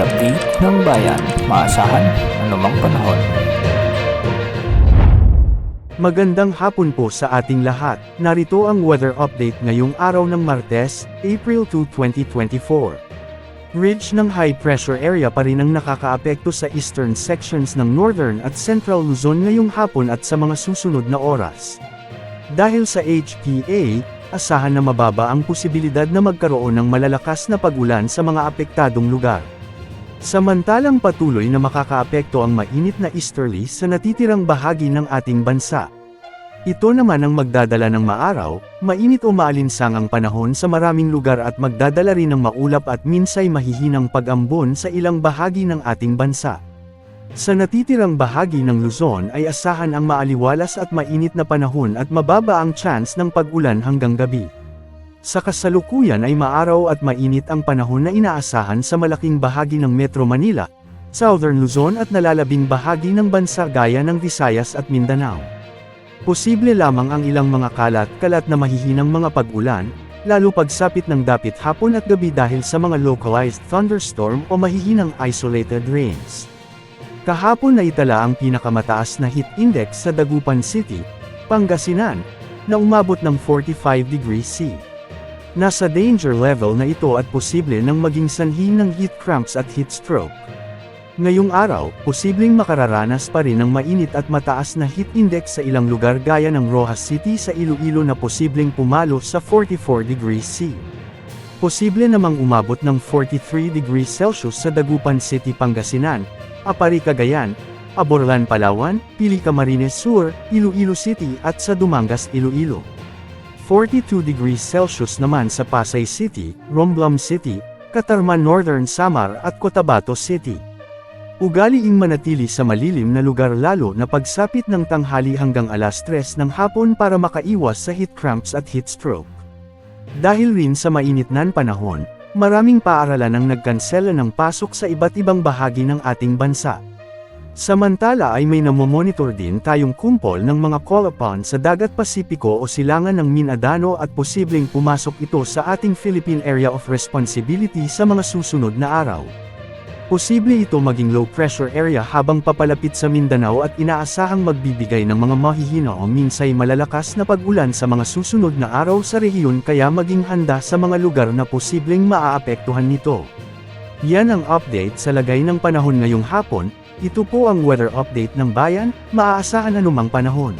update ng bayan. Maasahan anumang panahon. Magandang hapon po sa ating lahat. Narito ang weather update ngayong araw ng Martes, April 2, 2024. Ridge ng high pressure area pa rin ang nakakaapekto sa eastern sections ng northern at central Luzon ngayong hapon at sa mga susunod na oras. Dahil sa HPA, asahan na mababa ang posibilidad na magkaroon ng malalakas na pag-ulan sa mga apektadong lugar. Samantalang patuloy na makakaapekto ang mainit na easterly sa natitirang bahagi ng ating bansa. Ito naman ang magdadala ng maaraw, mainit o maalinsangang panahon sa maraming lugar at magdadala rin ng maulap at minsay mahihinang pag-ambon sa ilang bahagi ng ating bansa. Sa natitirang bahagi ng Luzon ay asahan ang maaliwalas at mainit na panahon at mababa ang chance ng pag-ulan hanggang gabi. Sa kasalukuyan ay maaraw at mainit ang panahon na inaasahan sa malaking bahagi ng Metro Manila, Southern Luzon at nalalabing bahagi ng bansa gaya ng Visayas at Mindanao. Posible lamang ang ilang mga kalat-kalat na mahihinang mga pag-ulan, lalo pagsapit ng dapit hapon at gabi dahil sa mga localized thunderstorm o mahihinang isolated rains. Kahapon na itala ang pinakamataas na heat index sa Dagupan City, Pangasinan, na umabot ng 45 degrees C. Nasa danger level na ito at posible nang maging sanhi ng heat cramps at heat stroke. Ngayong araw, posibleng makararanas pa rin ng mainit at mataas na heat index sa ilang lugar gaya ng Rojas City sa Iloilo na posibleng pumalo sa 44 degrees C. Posible namang umabot ng 43 degrees Celsius sa Dagupan City, Pangasinan, Apari, Cagayan, Aborlan, Palawan, Pili, Camarines Sur, Iloilo City at sa Dumangas, Iloilo. 42 degrees Celsius naman sa Pasay City, Romblon City, Catarman, Northern Samar at Cotabato City. Ugaliing manatili sa malilim na lugar lalo na pagsapit ng tanghali hanggang alas 3 ng hapon para makaiwas sa heat cramps at heat stroke. Dahil rin sa mainit nan panahon, maraming paaralan ang nagkansela ng pasok sa iba't ibang bahagi ng ating bansa. Samantala ay may namomonitor din tayong kumpol ng mga call-upon sa Dagat Pasipiko o silangan ng Mindanao at posibleng pumasok ito sa ating Philippine Area of Responsibility sa mga susunod na araw. Posible ito maging low-pressure area habang papalapit sa Mindanao at inaasahang magbibigay ng mga mahihina o minsay malalakas na pag-ulan sa mga susunod na araw sa rehiyon kaya maging handa sa mga lugar na posibleng maaapektuhan nito. Yan ang update sa lagay ng panahon ngayong hapon. Ito po ang weather update ng bayan, maaasahan anumang panahon.